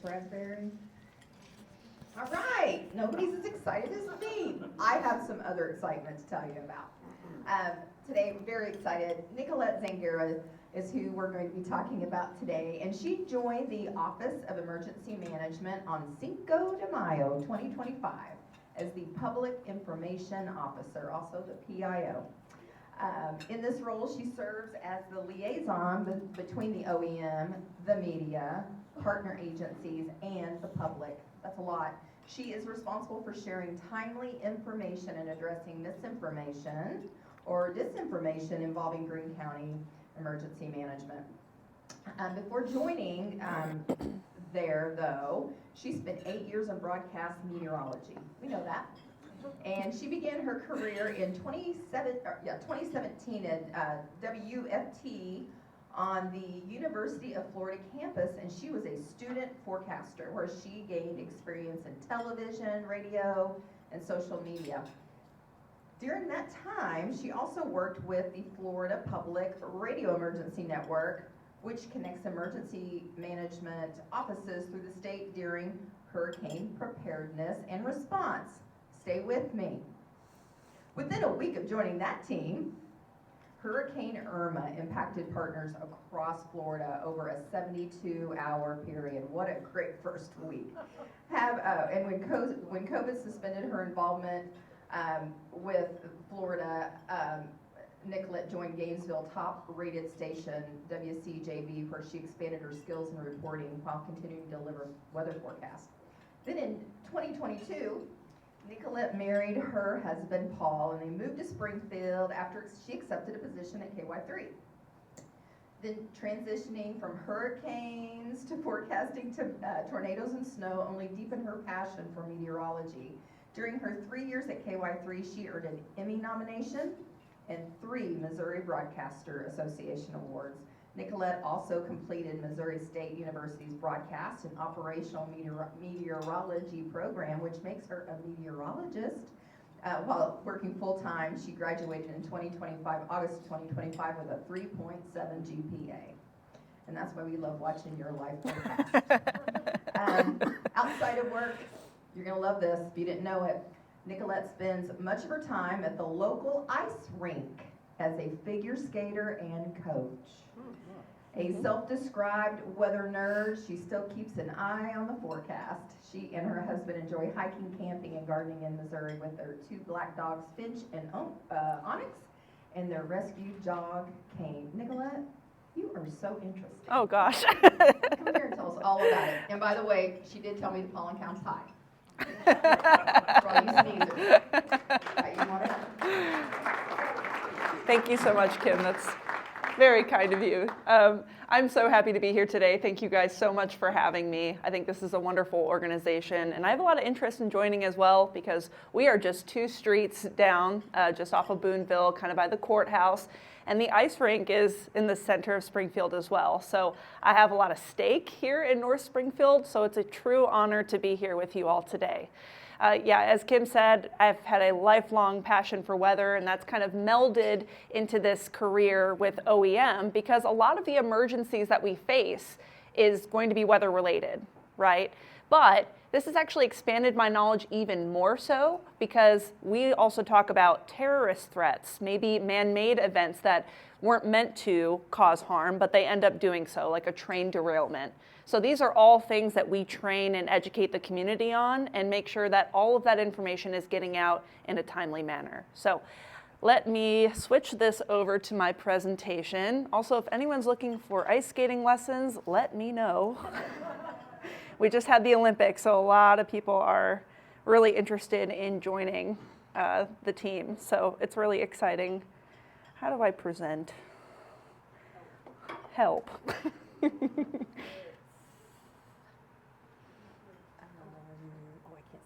Bradbury. All right, nobody's as excited as me. I have some other excitement to tell you about. Today, I'm very excited. Nicolette Zangara is who we're going to be talking about today, and she joined the Office of Emergency Management on Cinco de Mayo 2025 as the Public Information Officer, also the PIO. In this role, she serves as the liaison between the OEM, the media, partner agencies, and the public. That's a lot. She is responsible for sharing timely information and addressing misinformation or disinformation involving Greene County emergency management. Before joining there, though, she spent 8 years in broadcast meteorology. We know that. And she began her career in 2017 at WFT on the University of Florida campus, and she was a student forecaster where she gained experience in television, radio, and social media. During that time, she also worked with the Florida Public Radio Emergency Network, which connects emergency management offices through the state during hurricane preparedness and response. Stay with me. Within a week of joining that team, Hurricane Irma impacted partners across Florida over a 72-hour period. What a great first week. And when COVID suspended her involvement with Florida, Nicolette joined Gainesville top-rated station WCJB, where she expanded her skills in reporting while continuing to deliver weather forecasts. Then in 2022, Nicolette married her husband, Paul, and they moved to Springfield after she accepted a position at KY3. Then transitioning from hurricanes to forecasting to tornadoes and snow only deepened her passion for meteorology. During her 3 years at KY3, she earned an Emmy nomination and 3 Missouri Broadcaster Association awards. Nicolette also completed Missouri State University's broadcast and operational meteorology program, which makes her a meteorologist. While working full-time, she graduated in August 2025 with a 3.7 GPA. And that's why we love watching your live forecast. Outside of work, you're going to love this if you didn't know it. Nicolette spends much of her time at the local ice rink as a figure skater and coach. A self-described weather nerd, she still keeps an eye on the forecast. She and her husband enjoy hiking, camping, and gardening in Missouri with their 2 black dogs, Finch and Onyx, and their rescued dog, Kane. Nicolette, you are so interesting. Oh, gosh. Come here and tell us all about it. And by the way, she did tell me the pollen count's high. For all you sneezers. Thank you so much, Kim. That's very kind of you. I'm so happy to be here today. Thank you guys so much for having me. I think this is a wonderful organization, and I have a lot of interest in joining as well because we are just 2 streets down, just off of Boonville, kind of by the courthouse, and the ice rink is in the center of Springfield as well. So I have a lot of stake here in North Springfield, so it's a true honor to be here with you all today. As Kim said, I've had a lifelong passion for weather, and that's kind of melded into this career with OEM because a lot of the emergencies that we face is going to be weather related, right? But this has actually expanded my knowledge even more so because we also talk about terrorist threats, maybe man-made events that weren't meant to cause harm, but they end up doing so, like a train derailment. So these are all things that we train and educate the community on and make sure that all of that information is getting out in a timely manner. So let me switch this over to my presentation. Also, if anyone's looking for ice skating lessons, let me know. We just had the Olympics, so a lot of people are really interested in joining the team. So it's really exciting. How do I present? Help. I can't see.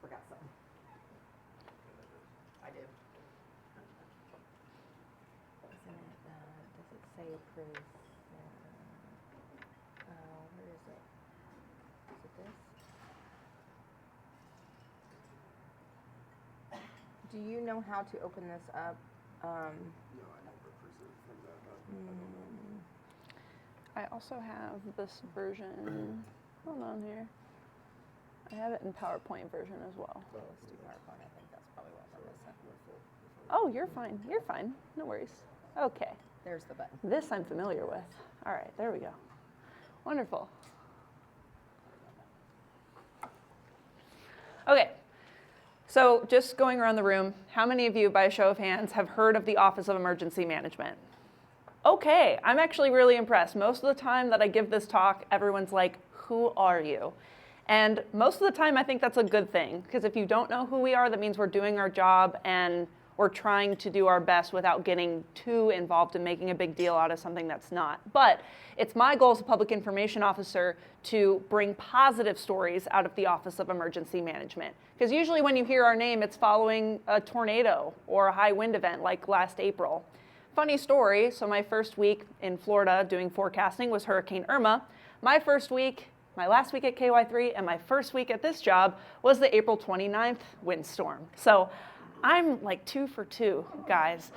Forgot something. I do. Does it say approve? Where is it? Is it this? Do you know how to open this up? No, I never from that. I also have this version. Hold on here. I have it in PowerPoint version as well. Let's do PowerPoint. I think that's probably what we're missing. Oh, you're fine. You're fine. No worries. Okay. There's the button. This I'm familiar with. All right, there we go. Wonderful. Okay, so just going around the room, how many of you, by a show of hands, have heard of the Office of Emergency Management? Okay, I'm actually really impressed. Most of the time that I give this talk, everyone's like, who are you? And most of the time, I think that's a good thing, because if you don't know who we are, that means we're doing our job and we're trying to do our best without getting too involved in making a big deal out of something that's not. But it's my goal as a public information officer to bring positive stories out of the Office of Emergency Management. Because usually when you hear our name, it's following a tornado or a high wind event like last April. Funny story, so my first week in Florida doing forecasting was Hurricane Irma. My last week at KY3 and my first week at this job was the April 29th windstorm. So I'm like 2 for 2, guys.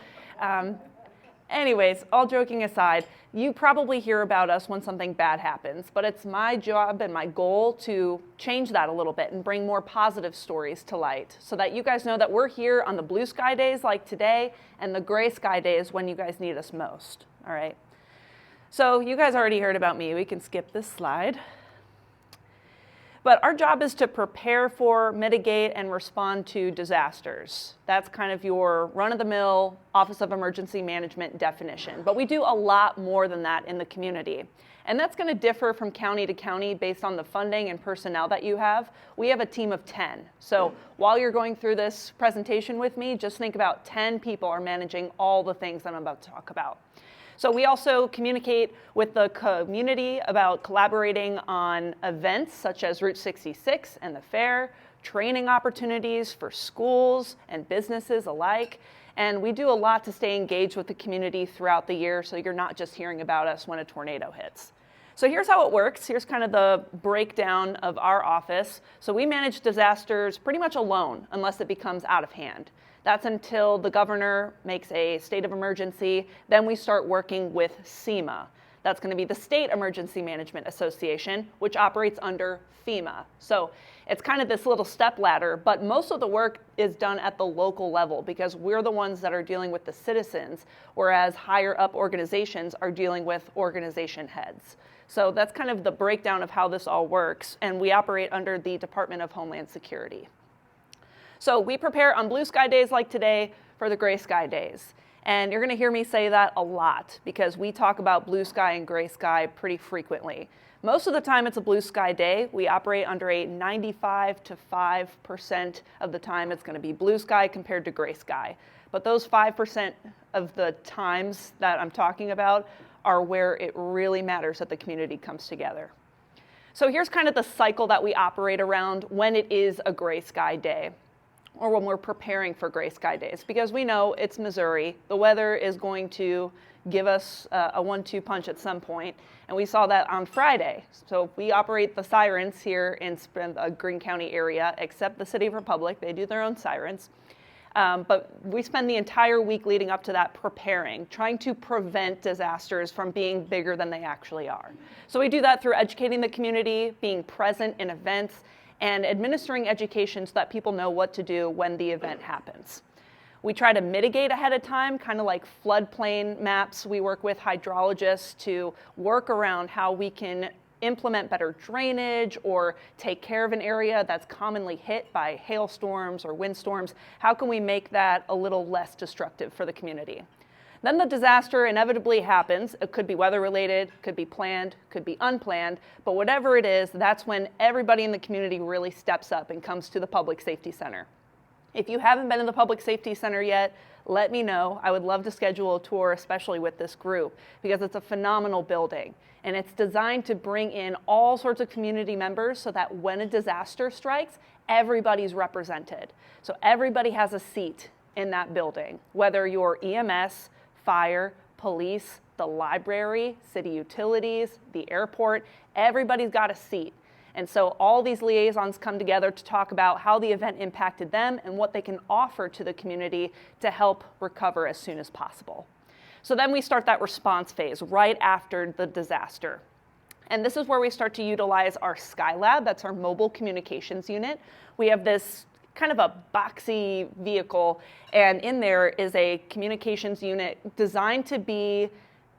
Anyways, all joking aside, you probably hear about us when something bad happens, but it's my job and my goal to change that a little bit and bring more positive stories to light so that you guys know that we're here on the blue sky days like today and the gray sky days when you guys need us most, all right? So you guys already heard about me. We can skip this slide. But our job is to prepare for, mitigate, and respond to disasters. That's kind of your run-of-the-mill Office of Emergency Management definition. But we do a lot more than that in the community. And that's going to differ from county to county based on the funding and personnel that you have. We have a team of 10. So while you're going through this presentation with me, just think about 10 people are managing all the things that I'm about to talk about. So we also communicate with the community about collaborating on events such as Route 66 and the fair, training opportunities for schools and businesses alike. And we do a lot to stay engaged with the community throughout the year so you're not just hearing about us when a tornado hits. So here's how it works. Here's kind of the breakdown of our office. So we manage disasters pretty much alone unless it becomes out of hand. That's until the governor makes a state of emergency. Then we start working with SEMA. That's going to be the State Emergency Management Association, which operates under FEMA. So it's kind of this little step ladder, but most of the work is done at the local level because we're the ones that are dealing with the citizens, whereas higher up organizations are dealing with organization heads. So that's kind of the breakdown of how this all works, and we operate under the Department of Homeland Security. So we prepare on blue sky days like today for the gray sky days. And you're going to hear me say that a lot because we talk about blue sky and gray sky pretty frequently. Most of the time it's a blue sky day. We operate under a 95 to 5% of the time it's going to be blue sky compared to gray sky. But those 5% of the times that I'm talking about are where it really matters that the community comes together. So here's kind of the cycle that we operate around when it is a gray sky day, or when we're preparing for gray sky days, because we know it's Missouri. The weather is going to give us a 1-2 punch at some point, and we saw that on Friday. So we operate the sirens here in the Greene County area, except the City of Republic. They do their own sirens. But we spend the entire week leading up to that preparing, trying to prevent disasters from being bigger than they actually are. So we do that through educating the community, being present in events, and administering education so that people know what to do when the event happens. We try to mitigate ahead of time, kind of like floodplain maps. We work with hydrologists to work around how we can implement better drainage or take care of an area that's commonly hit by hailstorms or windstorms. How can we make that a little less destructive for the community? Then the disaster inevitably happens. It could be weather related, could be planned, could be unplanned, but whatever it is, that's when everybody in the community really steps up and comes to the Public Safety Center. If you haven't been in the Public Safety Center yet, let me know. I would love to schedule a tour, especially with this group, because it's a phenomenal building. And it's designed to bring in all sorts of community members so that when a disaster strikes, everybody's represented. So everybody has a seat in that building, whether you're EMS, fire, police, the library, city utilities, the airport, everybody's got a seat. And so all these liaisons come together to talk about how the event impacted them and what they can offer to the community to help recover as soon as possible. So then we start that response phase right after the disaster. And this is where we start to utilize our Skylab. That's our mobile communications unit. We have this kind of a boxy vehicle, and in there is a communications unit designed to be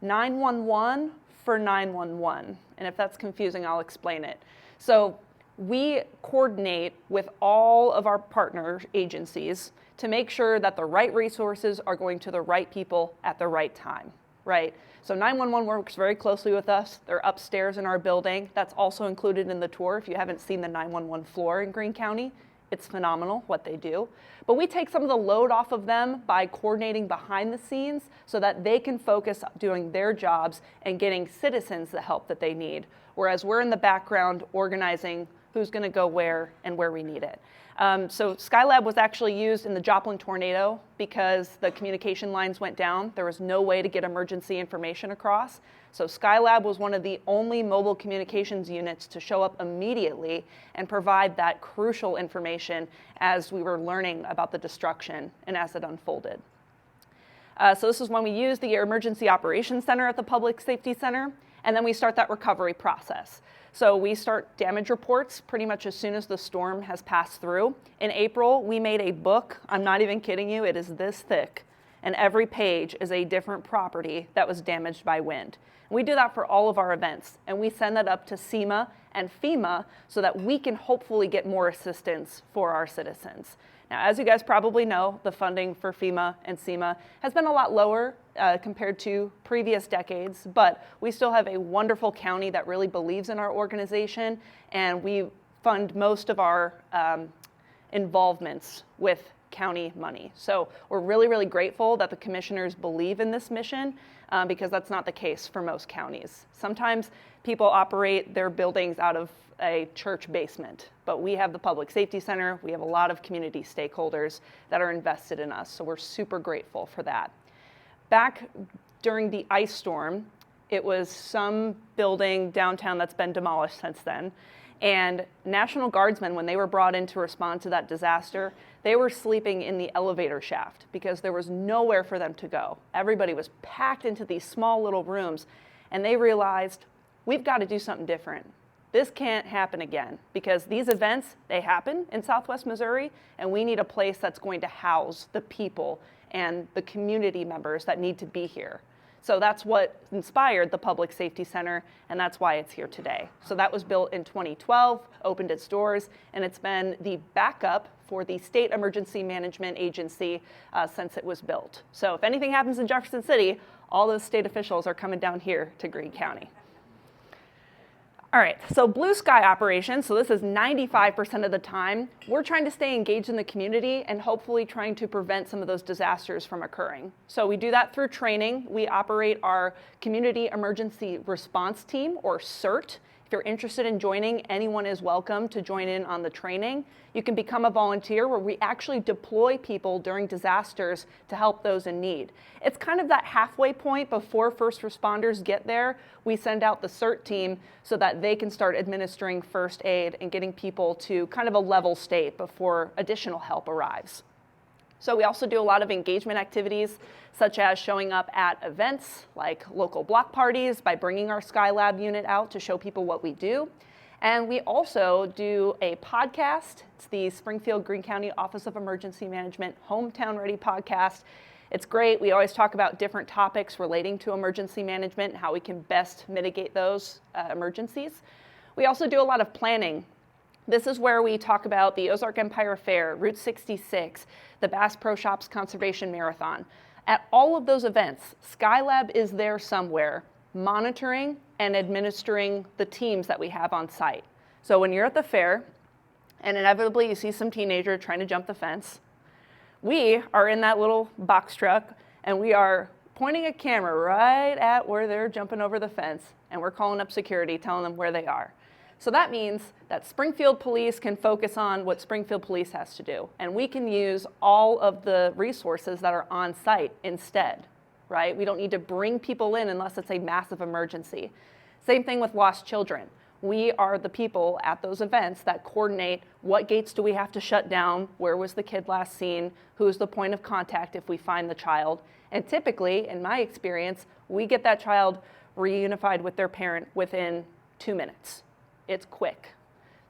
911 for 911. And if that's confusing, I'll explain it. So we coordinate with all of our partner agencies to make sure that the right resources are going to the right people at the right time, right? So 911 works very closely with us. They're upstairs in our building. That's also included in the tour. If you haven't seen the 911 floor in Greene County, it's phenomenal what they do. But we take some of the load off of them by coordinating behind the scenes so that they can focus doing their jobs and getting citizens the help that they need. Whereas we're in the background organizing who's going to go where and where we need it. So Skylab was actually used in the Joplin tornado because the communication lines went down. There was no way to get emergency information across. So Skylab was one of the only mobile communications units to show up immediately and provide that crucial information as we were learning about the destruction and as it unfolded. So this is when we use the Emergency Operations Center at the Public Safety Center, and then we start that recovery process. So we start damage reports pretty much as soon as the storm has passed through. In April, we made a book. I'm not even kidding you. It is this thick. And every page is a different property that was damaged by wind. We do that for all of our events. And we send that up to SEMA and FEMA so that we can hopefully get more assistance for our citizens. Now, as you guys probably know, the funding for FEMA and SEMA has been a lot lower compared to previous decades, but we still have a wonderful county that really believes in our organization, and we fund most of our involvements with county money. So we're really, really grateful that the commissioners believe in this mission because that's not the case for most counties. Sometimes people operate their buildings out of a church basement, but we have the Public Safety Center. We have a lot of community stakeholders that are invested in us, so we're super grateful for that. Back during the ice storm, it was some building downtown that's been demolished since then, and National Guardsmen, when they were brought in to respond to that disaster, they were sleeping in the elevator shaft because there was nowhere for them to go. Everybody was packed into these small little rooms, and they realized, we've got to do something different. This can't happen again because these events, they happen in Southwest Missouri, and we need a place that's going to house the people and the community members that need to be here. So that's what inspired the Public Safety Center, and that's why it's here today. So that was built in 2012, opened its doors, and it's been the backup for the State Emergency Management Agency since it was built. So if anything happens in Jefferson City, all those state officials are coming down here to Greene County. All right, so blue sky operations, so this is 95% of the time, we're trying to stay engaged in the community and hopefully trying to prevent some of those disasters from occurring. So we do that through training. We operate our Community Emergency Response Team, or CERT. If you're interested in joining, anyone is welcome to join in on the training. You can become a volunteer where we actually deploy people during disasters to help those in need. It's kind of that halfway point before first responders get there. We send out the CERT team so that they can start administering first aid and getting people to kind of a level state before additional help arrives. So we also do a lot of engagement activities, such as showing up at events like local block parties by bringing our Skylab unit out to show people what we do. And we also do a podcast. It's the Springfield Greene County Office of Emergency Management Hometown Ready podcast. It's great. We always talk about different topics relating to emergency management and how we can best mitigate those emergencies. We also do a lot of planning. This is where we talk about the Ozark Empire Fair, Route 66, the Bass Pro Shops Conservation Marathon. At all of those events, Skylab is there somewhere, monitoring and administering the teams that we have on site. So when you're at the fair, and inevitably you see some teenager trying to jump the fence, we are in that little box truck, and we are pointing a camera right at where they're jumping over the fence, and we're calling up security, telling them where they are. So that means that Springfield Police can focus on what Springfield Police has to do, and we can use all of the resources that are on site instead, right? We don't need to bring people in unless it's a massive emergency. Same thing with lost children. We are the people at those events that coordinate what gates do we have to shut down, where was the kid last seen, who's the point of contact if we find the child. And typically, in my experience, we get that child reunified with their parent within 2 minutes. It's quick.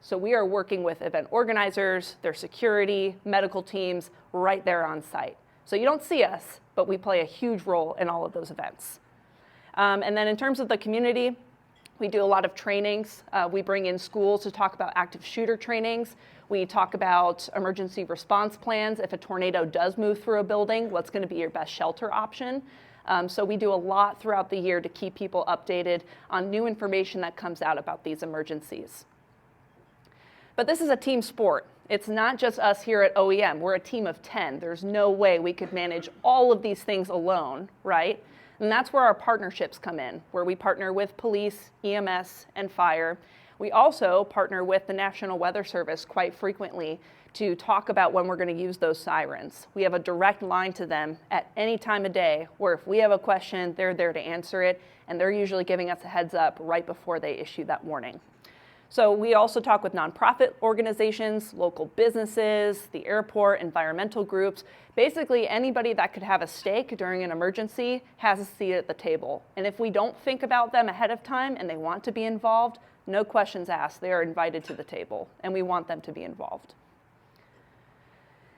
So we are working with event organizers, their security, medical teams right there on site. So you don't see us, but we play a huge role in all of those events. And then in terms of the community, we do a lot of trainings. We bring in schools to talk about active shooter trainings. We talk about emergency response plans. If a tornado does move through a building, what's going to be your best shelter option? So we do a lot throughout the year to keep people updated on new information that comes out about these emergencies. But this is a team sport. It's not just us here at OEM. We're a team of 10. There's no way we could manage all of these things alone, right? And that's where our partnerships come in, where we partner with police, EMS, and fire. We also partner with the National Weather Service quite frequently to talk about when we're going to use those sirens. We have a direct line to them at any time of day, where if we have a question, they're there to answer it, and they're usually giving us a heads up right before they issue that warning. So we also talk with nonprofit organizations, local businesses, the airport, environmental groups. Basically, anybody that could have a stake during an emergency has a seat at the table. And if we don't think about them ahead of time and they want to be involved, no questions asked. They are invited to the table, and we want them to be involved.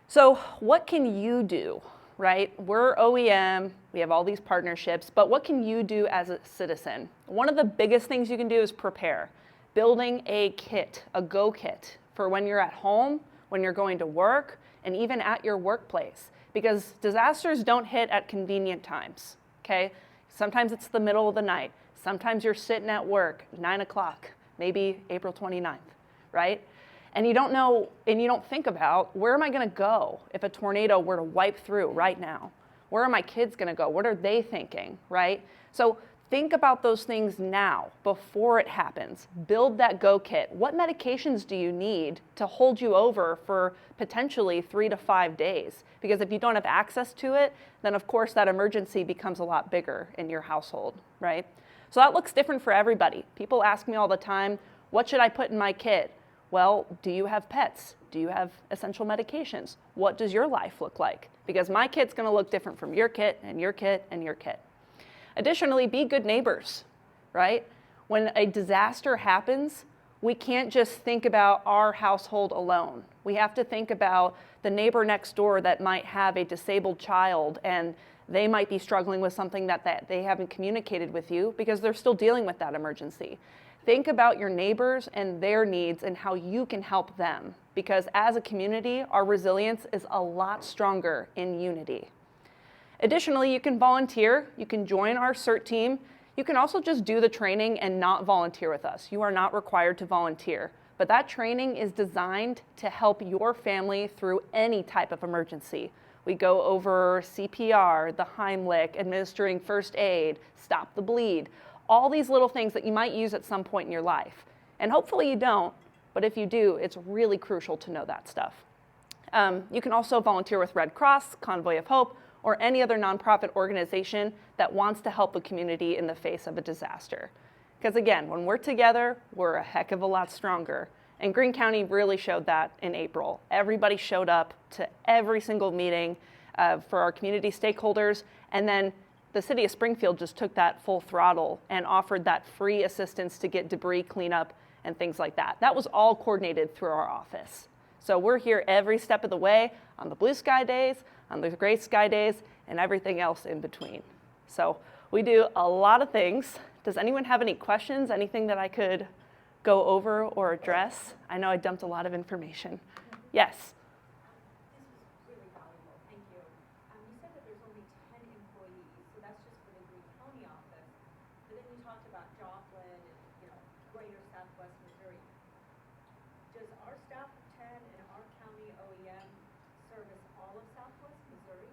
So what can you do, right? We're OEM, we have all these partnerships, but what can you do as a citizen? One of the biggest things you can do is prepare. Building a kit, a go kit, for when you're at home, when you're going to work, and even at your workplace. Because disasters don't hit at convenient times, okay? Sometimes it's the middle of the night. Sometimes you're sitting at work, 9 o'clock, maybe April 29th, right? And you don't know, and you don't think about, where am I gonna go if a tornado were to wipe through right now? Where are my kids gonna go? What are they thinking, right? So think about those things now, before it happens. Build that go kit. What medications do you need to hold you over for potentially 3 to 5 days? Because if you don't have access to it, then of course that emergency becomes a lot bigger in your household, right? So that looks different for everybody. People ask me all the time, what should I put in my kit? Well, do you have pets? Do you have essential medications? What does your life look like? Because my kit's gonna look different from your kit and your kit and your kit. Additionally, be good neighbors, right? When a disaster happens, we can't just think about our household alone. We have to think about the neighbor next door that might have a disabled child, and they might be struggling with something that they haven't communicated with you because they're still dealing with that emergency. Think about your neighbors and their needs and how you can help them, because as a community, our resilience is a lot stronger in unity. Additionally, you can volunteer, you can join our CERT team, you can also just do the training and not volunteer with us. You are not required to volunteer, but that training is designed to help your family through any type of emergency. We go over CPR, the Heimlich, administering first aid, stop the bleed, all these little things that you might use at some point in your life. And hopefully you don't, but if you do, it's really crucial to know that stuff. You can also volunteer with Red Cross, Convoy of Hope, or any other nonprofit organization that wants to help a community in the face of a disaster. Because again, when we're together, we're a heck of a lot stronger. And Greene County really showed that in April. Everybody showed up to every single meeting for our community stakeholders, and then the city of Springfield just took that full throttle and offered that free assistance to get debris cleanup and things like that. That was all coordinated through our office. So we're here every step of the way on the blue sky days, on the gray sky days, and everything else in between. So we do a lot of things. Does anyone have any questions? Anything that I could go over or address? I know I dumped a lot of information. Yes? This was really valuable, thank you. You said that there's only 10 employees, so that's just for the Greene County office. But then you talked about Joplin and, greater Southwest Missouri. Does our staff of 10 and our county OEM service all of Southwest Missouri?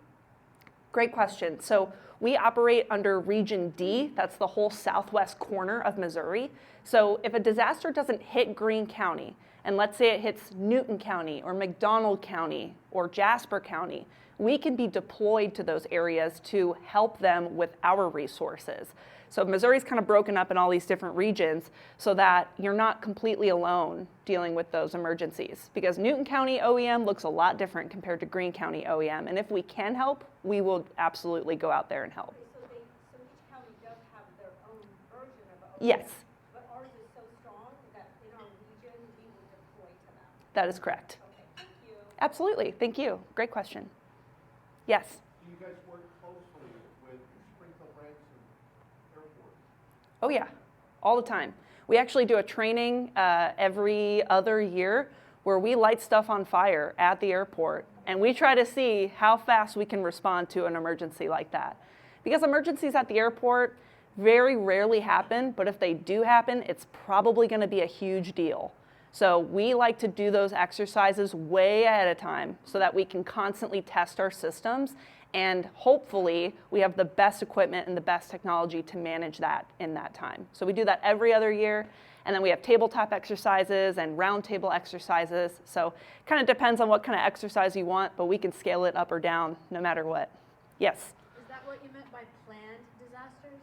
Great question. So we operate under Region D. That's the whole southwest corner of Missouri. So if a disaster doesn't hit Greene County, and let's say it hits Newton County or McDonald County or Jasper County, we can be deployed to those areas to help them with our resources. So Missouri's kind of broken up in all these different regions so that you're not completely alone dealing with those emergencies. Because Newton County OEM looks a lot different compared to Greene County OEM. And if we can help, we will absolutely go out there and help. Okay, so each county does have their own version of OEM. Yes. But ours is so That is correct. Okay, thank you. Absolutely. Thank you. Great question. Yes. Do you guys work closely with Springfield Branson Airport? Oh, yeah. All the time. We actually do a training every other year where we light stuff on fire at the airport, and we try to see how fast we can respond to an emergency like that. Because emergencies at the airport very rarely happen, but if they do happen, it's probably going to be a huge deal. So we like to do those exercises way ahead of time so that we can constantly test our systems, and hopefully we have the best equipment and the best technology to manage that in that time. So we do that every other year, and then we have tabletop exercises and round table exercises. So it kind of depends on what kind of exercise you want, but we can scale it up or down no matter what. Yes? Is that what you meant by planned disasters?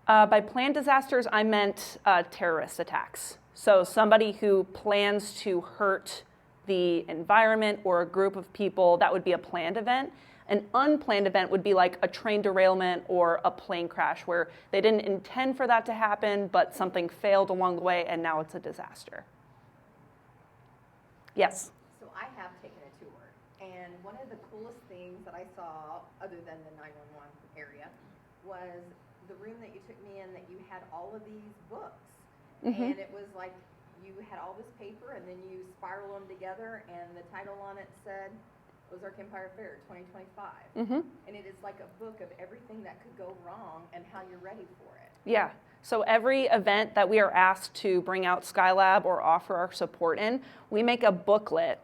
By planned disasters, I meant terrorist attacks. So somebody who plans to hurt the environment or a group of people, that would be a planned event. An unplanned event would be like a train derailment or a plane crash where they didn't intend for that to happen, but something failed along the way and now it's a disaster. Yes? So I have taken a tour, and one of the coolest things that I saw, other than the 911 area, was the room that you took me in, that you had all of these books. Mm-hmm. And it was like you had all this paper, and then you spiral them together, and the title on it said Ozark Empire Fair 2025. Mm-hmm. And it is like a book of everything that could go wrong and how you're ready for it. Yeah. So every event that we are asked to bring out Skylab or offer our support in, we make a booklet.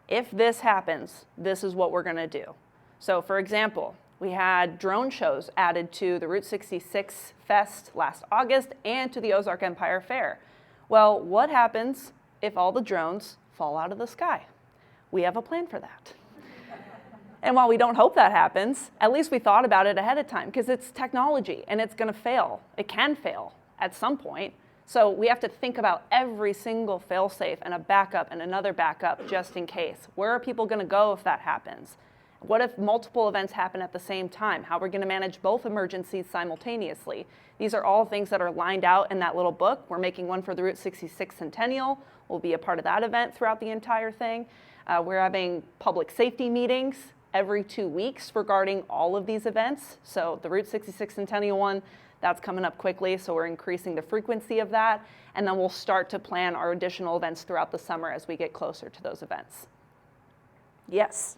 If this happens, this is what we're going to do. So for example, we had drone shows added to the Route 66 Fest last August and to the Ozark Empire Fair. Well, what happens if all the drones fall out of the sky? We have a plan for that. And while we don't hope that happens, at least we thought about it ahead of time because it's technology and it's going to fail. It can fail at some point. So we have to think about every single fail-safe and a backup and another backup just in case. Where are people going to go if that happens? What if multiple events happen at the same time? How are we going to manage both emergencies simultaneously? These are all things that are lined out in that little book. We're making one for the Route 66 Centennial. We'll be a part of that event throughout the entire thing. We're having public safety meetings every 2 weeks regarding all of these events. So the Route 66 Centennial one, that's coming up quickly, so we're increasing the frequency of that, and then we'll start to plan our additional events throughout the summer as we get closer to those events. Yes?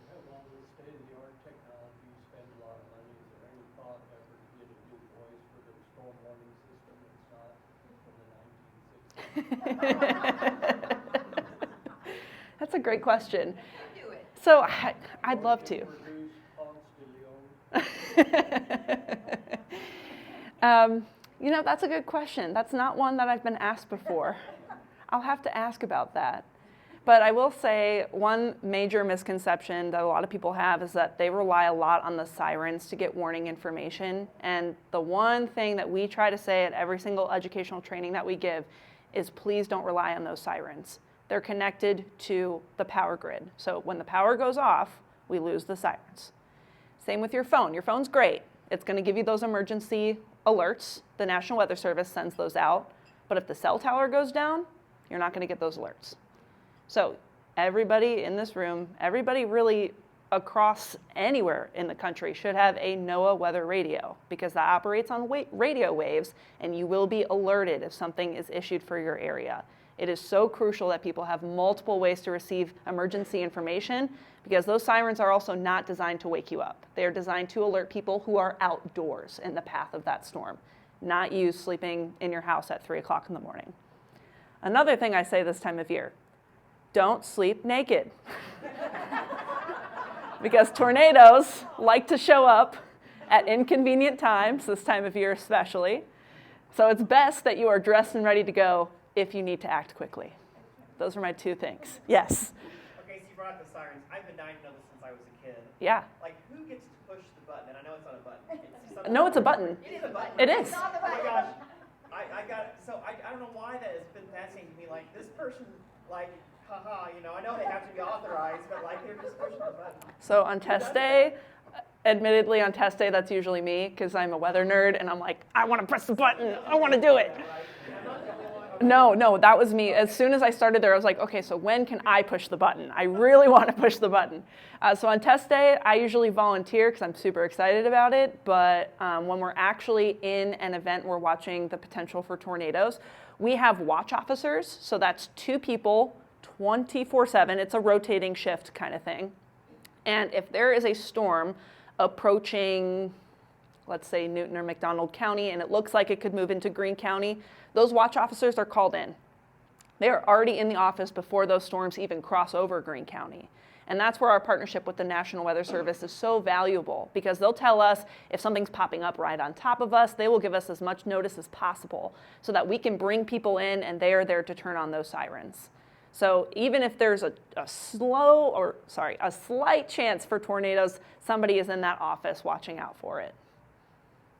You have all this state-of-the-art technology, you spend a lot of money. Is there any thought ever to get a new voice for the storm warning system that's not from the 1960s? That's a great question. Do it. So I'd love to. Produce Ponce de Leon? You know, that's a good question. That's not one that I've been asked before. I'll have to ask about that. But I will say one major misconception that a lot of people have is that they rely a lot on the sirens to get warning information. And the one thing that we try to say at every single educational training that we give is please don't rely on those sirens. They're connected to the power grid. So when the power goes off, we lose the sirens. Same with your phone. Your phone's great. It's going to give you those emergency alerts. The National Weather Service sends those out. But if the cell tower goes down, you're not going to get those alerts. So everybody in this room, everybody really across anywhere in the country should have a NOAA weather radio because that operates on radio waves and you will be alerted if something is issued for your area. It is so crucial that people have multiple ways to receive emergency information because those sirens are also not designed to wake you up. They are designed to alert people who are outdoors in the path of that storm, not you sleeping in your house at 3 o'clock in the morning. Another thing I say this time of year, don't sleep naked. Because tornadoes like to show up at inconvenient times, this time of year especially. So it's best that you are dressed and ready to go if you need to act quickly. Those are my 2 things. Yes? Okay, so you brought up the sirens. I've been dying to know this since I was a kid. Yeah. Like, who gets to push the button? And I know it's not a button. It's something No, it's a button. It is a button. It is. Oh my gosh. I got it. So I don't know why that has been fascinating to me. Like, this person, like, haha, you know, I know they have to be authorized, but like, they're just pushing the button. So on test day, admittedly on test day, that's usually me because I'm a weather nerd and I'm like, I want to press the button. I want to do it. I'm not the only one. No, that was me. As soon as I started there, I was like, okay, so when can I push the button? I really want to push the button. So on test day, I usually volunteer because I'm super excited about it. But when we're actually in an event, we're watching the potential for tornadoes. We have watch officers, so that's 2 people, 24/7. It's a rotating shift kind of thing. And if there is a storm approaching, let's say, Newton or McDonald County, and it looks like it could move into Greene County, those watch officers are called in. They are already in the office before those storms even cross over Greene County. And that's where our partnership with the National Weather Service is so valuable, because they'll tell us if something's popping up right on top of us. They will give us as much notice as possible so that we can bring people in, and they are there to turn on those sirens. So even if there's a slight chance for tornadoes, somebody is in that office watching out for it.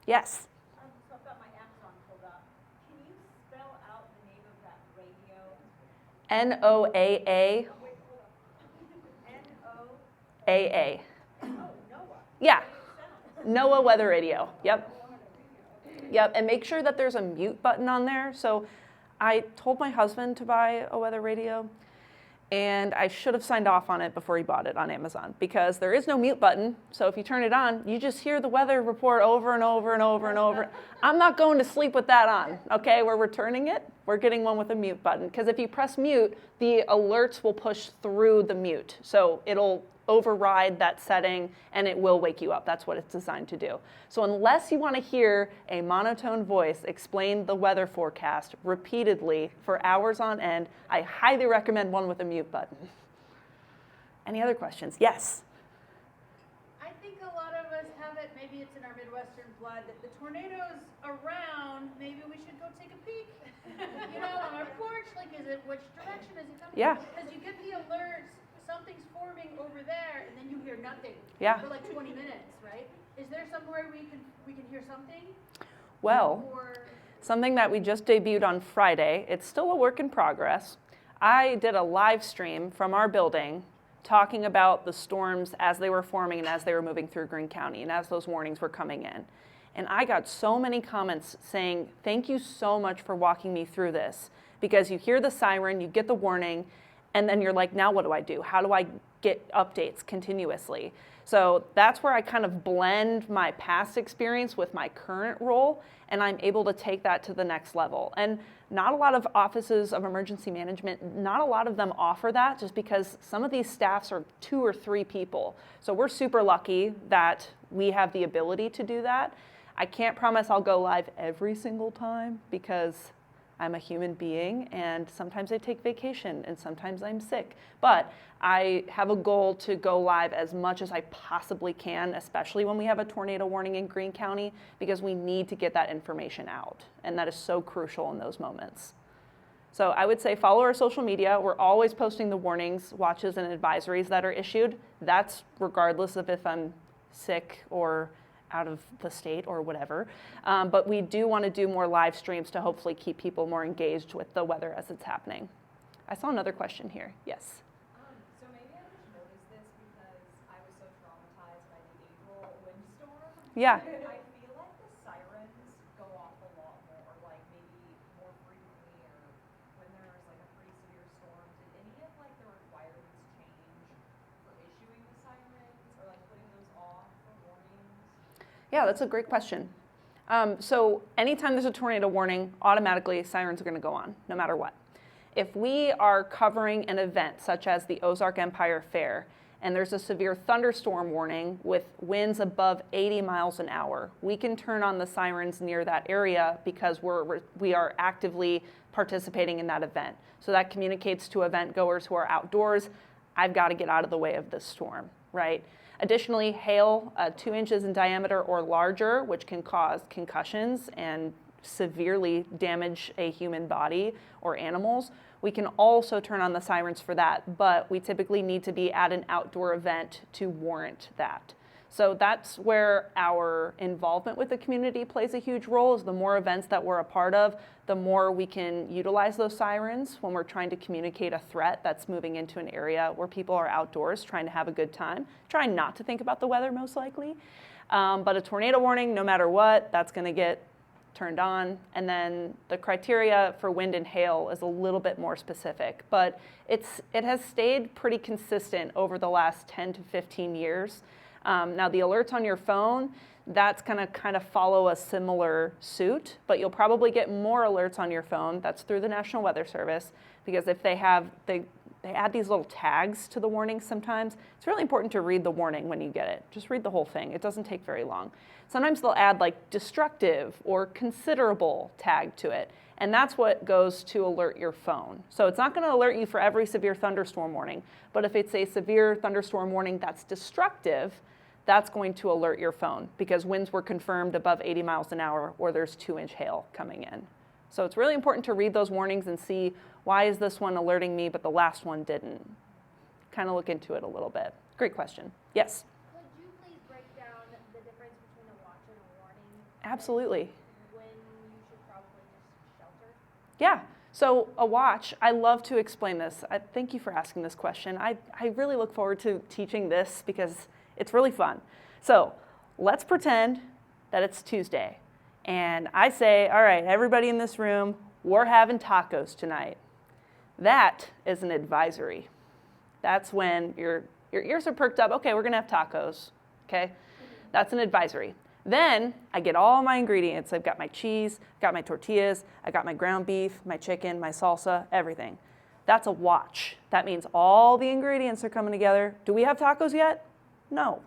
Yes? So I've got my Amazon pulled up. Can you spell out the name of that radio? NOAA. Wait, hold up. N-O? AA. Oh, NOAA. Yeah. NOAA Weather Radio. Yep. Yep. And make sure that there's a mute button on there. So I told my husband to buy a weather radio, and I should have signed off on it before he bought it on Amazon, because there is no mute button. So if you turn it on, you just hear the weather report over and over and over and over. I'm not going to sleep with that on. Okay, we're returning it. We're getting one with a mute button, because if you press mute, the alerts will push through the mute. So it'll override that setting, and it will wake you up. That's what it's designed to do. So unless you want to hear a monotone voice explain the weather forecast repeatedly for hours on end, I highly recommend one with a mute button. Any other questions? Yes? I think a lot of us have it, maybe it's in our Midwestern blood, that the tornado's around, maybe we should go take a peek. You know, on our porch, like, which direction is it coming? Yeah. Because you get the alerts, something's forming over there, and then you hear nothing. Yeah. For like 20 minutes, right? Is there somewhere we can hear something? Well, something that we just debuted on Friday, it's still a work in progress. I did a live stream from our building talking about the storms as they were forming and as they were moving through Greene County and as those warnings were coming in. And I got so many comments saying, thank you so much for walking me through this, because you hear the siren, you get the warning, and then you're like, now what do I do? How do I get updates continuously? So that's where I kind of blend my past experience with my current role, and I'm able to take that to the next level. And not a lot of offices of emergency management, not a lot of them offer that, just because some of these staffs are 2 or 3 people. So we're super lucky that we have the ability to do that. I can't promise I'll go live every single time, because I'm a human being, and sometimes I take vacation, and sometimes I'm sick. But I have a goal to go live as much as I possibly can, especially when we have a tornado warning in Greene County, because we need to get that information out, and that is so crucial in those moments. So I would say follow our social media. We're always posting the warnings, watches, and advisories that are issued. That's regardless of if I'm sick or out of the state or whatever. But we do want to do more live streams to hopefully keep people more engaged with the weather as it's happening. I saw another question here. Yes. So maybe I just noticed this because I was so traumatized by the April windstorm. Yeah. I feel like the sirens go off a lot more, like maybe more frequently, or when there's like a pretty severe storm. Did any of like the requirements change for issuing the sirens, or like putting those off for warnings? Yeah, that's a great question. So anytime there's a tornado warning, automatically sirens are going to go on, no matter what. If we are covering an event such as the Ozark Empire Fair, and there's a severe thunderstorm warning with winds above 80 miles an hour, we can turn on the sirens near that area because we are actively participating in that event. So that communicates to event goers who are outdoors, I've got to get out of the way of this storm, right? Additionally, hail 2 inches in diameter or larger, which can cause concussions and severely damage a human body or animals. We can also turn on the sirens for that, but we typically need to be at an outdoor event to warrant that. So that's where our involvement with the community plays a huge role. Is the more events that we're a part of, the more we can utilize those sirens when we're trying to communicate a threat that's moving into an area where people are outdoors trying to have a good time, trying not to think about the weather most likely. But a tornado warning, no matter what, that's going to get turned on. And then the criteria for wind and hail is a little bit more specific, but it has stayed pretty consistent over the last 10 to 15 years. Now the alerts on your phone, that's going to kind of follow a similar suit, but you'll probably get more alerts on your phone. That's through the National Weather Service, because if they add these little tags to the warnings sometimes. It's really important to read the warning when you get it. Just read the whole thing. It doesn't take very long. Sometimes they'll add like destructive or considerable tag to it, and that's what goes to alert your phone. So it's not going to alert you for every severe thunderstorm warning, but if it's a severe thunderstorm warning that's destructive, that's going to alert your phone because winds were confirmed above 80 miles an hour or there's 2-inch hail coming in. So it's really important to read those warnings and see, why is this one alerting me but the last one didn't? Kind of look into it a little bit. Great question. Yes? Could you please break down the difference between a watch and a warning? Absolutely. When you should probably just shelter? Yeah. So a watch, I love to explain this. Thank you for asking this question. I really look forward to teaching this because it's really fun. So let's pretend that it's Tuesday. And I say, all right, everybody in this room, we're having tacos tonight. That is an advisory. That's when your ears are perked up. Okay, we're going to have tacos. Okay, that's an advisory. Then I get all my ingredients. I've got my cheese, got my tortillas, I got my ground beef, my chicken, my salsa, everything. That's a watch. That means all the ingredients are coming together. Do we have tacos yet? No,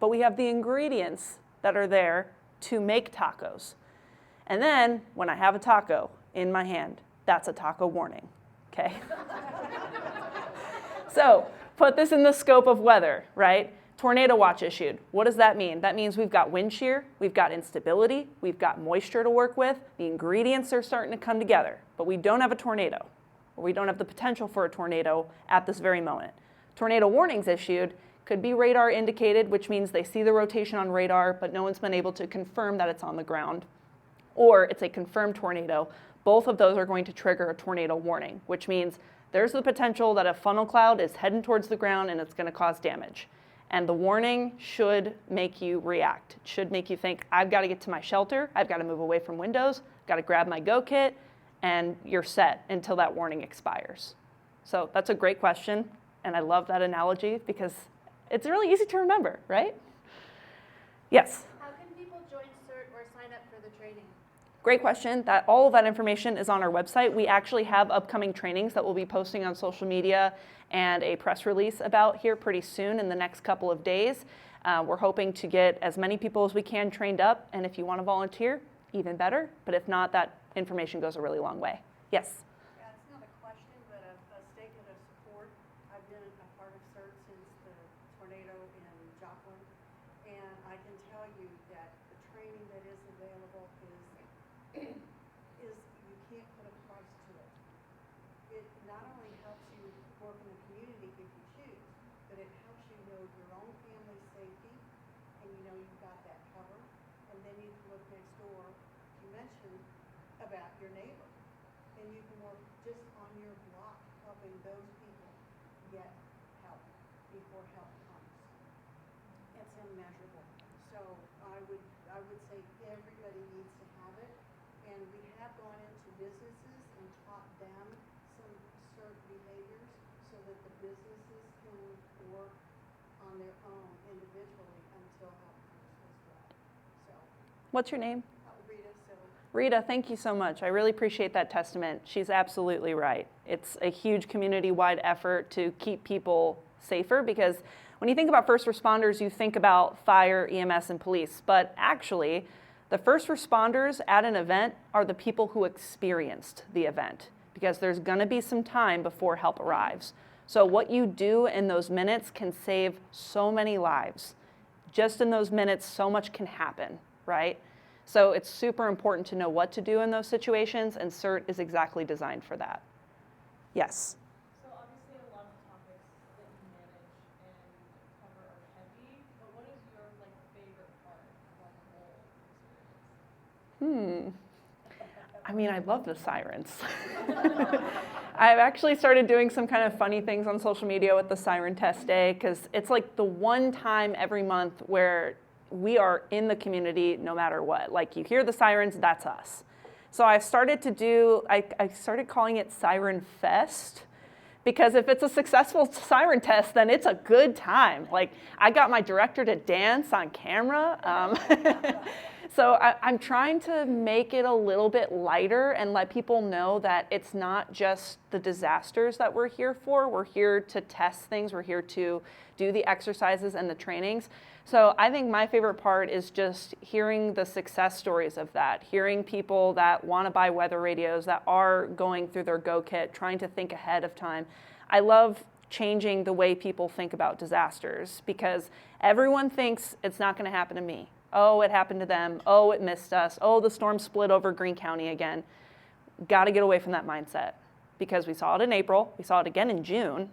but we have the ingredients that are there to make tacos. And then when I have a taco in my hand, that's a taco warning, okay? So put this in the scope of weather, right? Tornado watch issued. What does that mean? That means we've got wind shear, we've got instability, we've got moisture to work with, the ingredients are starting to come together, but we don't have a tornado, or we don't have the potential for a tornado at this very moment. Tornado warnings issued could be radar indicated, which means they see the rotation on radar, but no one's been able to confirm that it's on the ground. Or it's a confirmed tornado. Both of those are going to trigger a tornado warning, which means there's the potential that a funnel cloud is heading towards the ground and it's going to cause damage. And the warning should make you react. It should make you think, I've got to get to my shelter, I've got to move away from windows, I've got to grab my go kit, and you're set until that warning expires. So that's a great question, and I love that analogy because it's really easy to remember, right? Yes? How can people join CERT or sign up for the training? Great question. All of that information is on our website. We actually have upcoming trainings that we'll be posting on social media and a press release about here pretty soon in the next couple of days. We're hoping to get as many people as we can trained up, and if you want to volunteer, even better. But if not, that information goes a really long way. Yes? Yeah, it's not a question, but a statement of support. I've been a part of CERT since the tornado in Joplin, and I can tell you that the training that is available is you can't put a price to it. It not only helps you work in the community if you choose, but it helps you know your own family's safety, and you know you've got that covered, and then you can look next door. You mentioned about your neighbor, and you can work just on your block helping those people get help before help comes. It's immeasurable. So I would say everybody needs to have it, and we have gone into businesses and taught them some CERT behaviors so that the businesses can work on their own individually until help comes as well. So What's your name? Rita, so Rita, thank you so much. I really appreciate that testament. She's absolutely right. It's a huge community-wide effort to keep people safer because when you think about first responders, you think about fire, EMS, and police. But actually, the first responders at an event are the people who experienced the event because there's going to be some time before help arrives. So what you do in those minutes can save so many lives. Just in those minutes, so much can happen, right? So it's super important to know what to do in those situations, and CERT is exactly designed for that. Yes? So obviously a lot of topics that you manage and cover are heavy, but what is your favorite part of the whole experience? I mean, I love the sirens. I've actually started doing some kind of funny things on social media with the siren test day because it's like the one time every month where we are in the community no matter what. Like, you hear the sirens, that's us. So I started calling it Siren Fest, because if it's a successful siren test, then it's a good time. Like, I got my director to dance on camera. So I'm trying to make it a little bit lighter and let people know that it's not just the disasters that we're here for. We're here to test things. We're here to do the exercises and the trainings. So I think my favorite part is just hearing the success stories of that, hearing people that want to buy weather radios, that are going through their Go Kit, trying to think ahead of time. I love changing the way people think about disasters, because everyone thinks it's not going to happen to me. Oh, it happened to them. Oh, it missed us. Oh, the storm split over Greene County again. Got to get away from that mindset, because we saw it in April. We saw it again in June.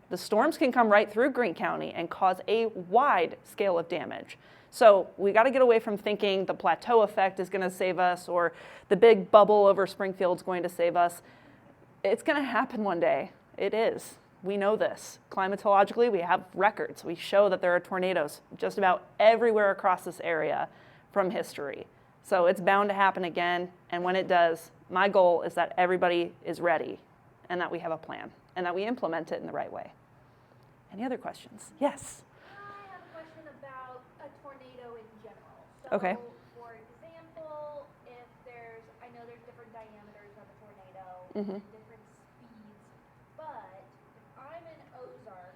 The storms can come right through Greene County and cause a wide scale of damage. So we got to get away from thinking the plateau effect is going to save us, or the big bubble over Springfield is going to save us. It's going to happen one day. It is. We know this. Climatologically, we have records. We show that there are tornadoes just about everywhere across this area from history. So it's bound to happen again. And when it does, my goal is that everybody is ready, and that we have a plan, and that we implement it in the right way. Any other questions? Yes. I have a question about a tornado in general. Okay. So, for example, if I know there's different diameters of a tornado, Mhm. different speeds, but if I'm in Ozark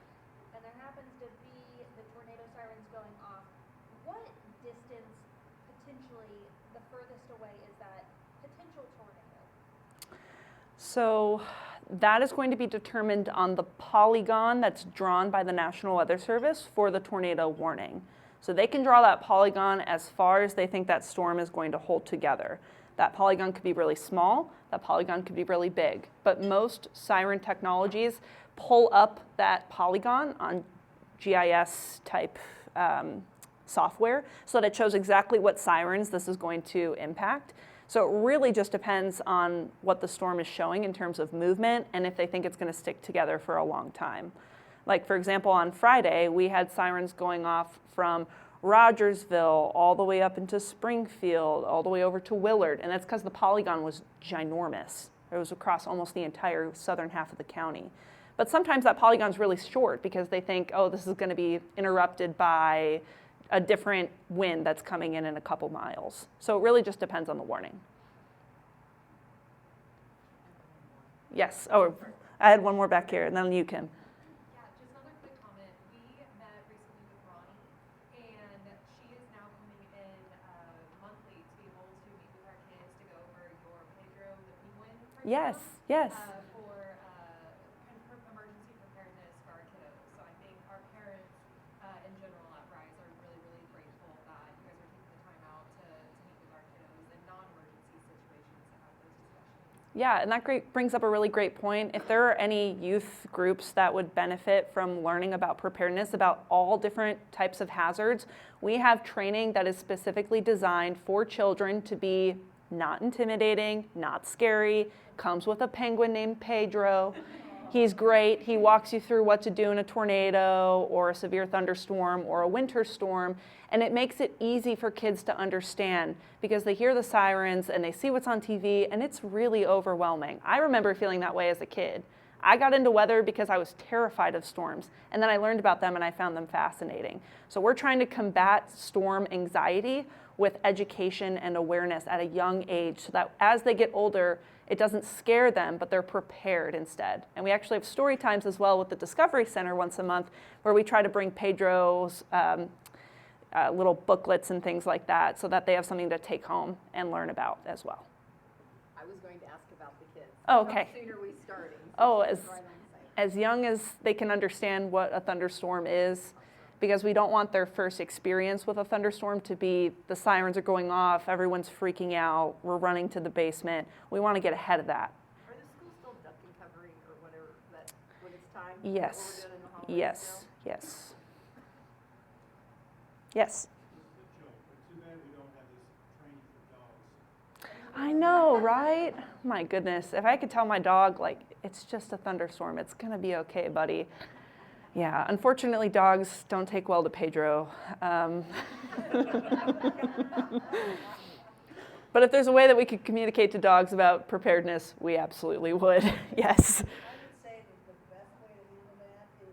and there happens to be the tornado sirens going off, what distance potentially the furthest away is that potential tornado? So that is going to be determined on the polygon that's drawn by the National Weather Service for the tornado warning. So they can draw that polygon as far as they think that storm is going to hold together. That polygon could be really small, that polygon could be really big, but most siren technologies pull up that polygon on GIS type software so that it shows exactly what sirens this is going to impact. So it really just depends on what the storm is showing in terms of movement, and if they think it's going to stick together for a long time. Like, for example, on Friday, we had sirens going off from Rogersville all the way up into Springfield, all the way over to Willard, and that's because the polygon was ginormous. It was across almost the entire southern half of the county. But sometimes that polygon's really short because they think, oh, this is going to be interrupted by a different wind that's coming in a couple miles. So it really just depends on the warning. Yes. Oh, I had one more back here, and then you, Kim. Yeah, just another quick comment. We met recently with Ronnie, and she is now coming in monthly to be able to meet with our kids to go over your Pedro the Penguin curriculum. Yes, yes. For emergency preparedness for our kiddos. So I think our parents in general at Rise are really, really grateful that you guys are taking the time out to meet with our kiddos in non-emergency situations to have those discussions. Yeah, and that brings up a really great point. If there are any youth groups that would benefit from learning about preparedness, about all different types of hazards, we have training that is specifically designed for children to be not intimidating, not scary, comes with a penguin named Pedro. He's great. He walks you through what to do in a tornado or a severe thunderstorm or a winter storm, and it makes it easy for kids to understand because they hear the sirens and they see what's on TV, and it's really overwhelming. I remember feeling that way as a kid. I got into weather because I was terrified of storms, and then I learned about them and I found them fascinating. So we're trying to combat storm anxiety with education and awareness at a young age so that as they get older, it doesn't scare them, but they're prepared instead. And we actually have story times as well with the Discovery Center once a month where we try to bring Pedro's little booklets and things like that so that they have something to take home and learn about as well. I was going to ask about the kids. Oh, okay. How soon are we starting? Oh, She's right on the same. as young as they can understand what a thunderstorm is, because we don't want their first experience with a thunderstorm to be the sirens are going off, everyone's freaking out, we're running to the basement. We want to get ahead of that. Are the schools still duck and covering or whatever that when it's time? Yes. Is that what we're doing in the holidays Yes. still? Yes. Yes. Too bad we don't have this training for dogs. I know, right? My goodness. If I could tell my dog, like, it's just a thunderstorm, it's going to be okay, buddy. Yeah, unfortunately, dogs don't take well to Pedro. But if there's a way that we could communicate to dogs about preparedness, we absolutely would. Yes. I would say that the best way to handle that is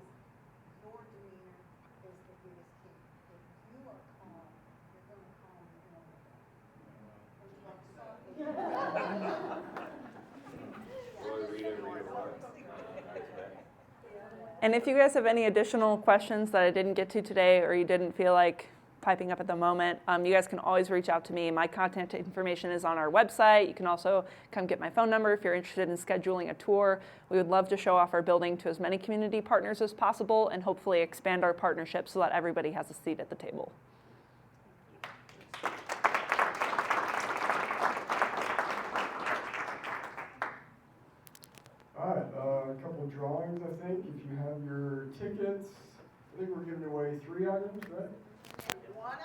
your demeanor is the biggest key. If you are calm, you're going to calm the animal down. And if you guys have any additional questions that I didn't get to today or you didn't feel like piping up at the moment, you guys can always reach out to me. My contact information is on our website. You can also come get my phone number if you're interested in scheduling a tour. We would love to show off our building to as many community partners as possible and hopefully expand our partnership so that everybody has a seat at the table.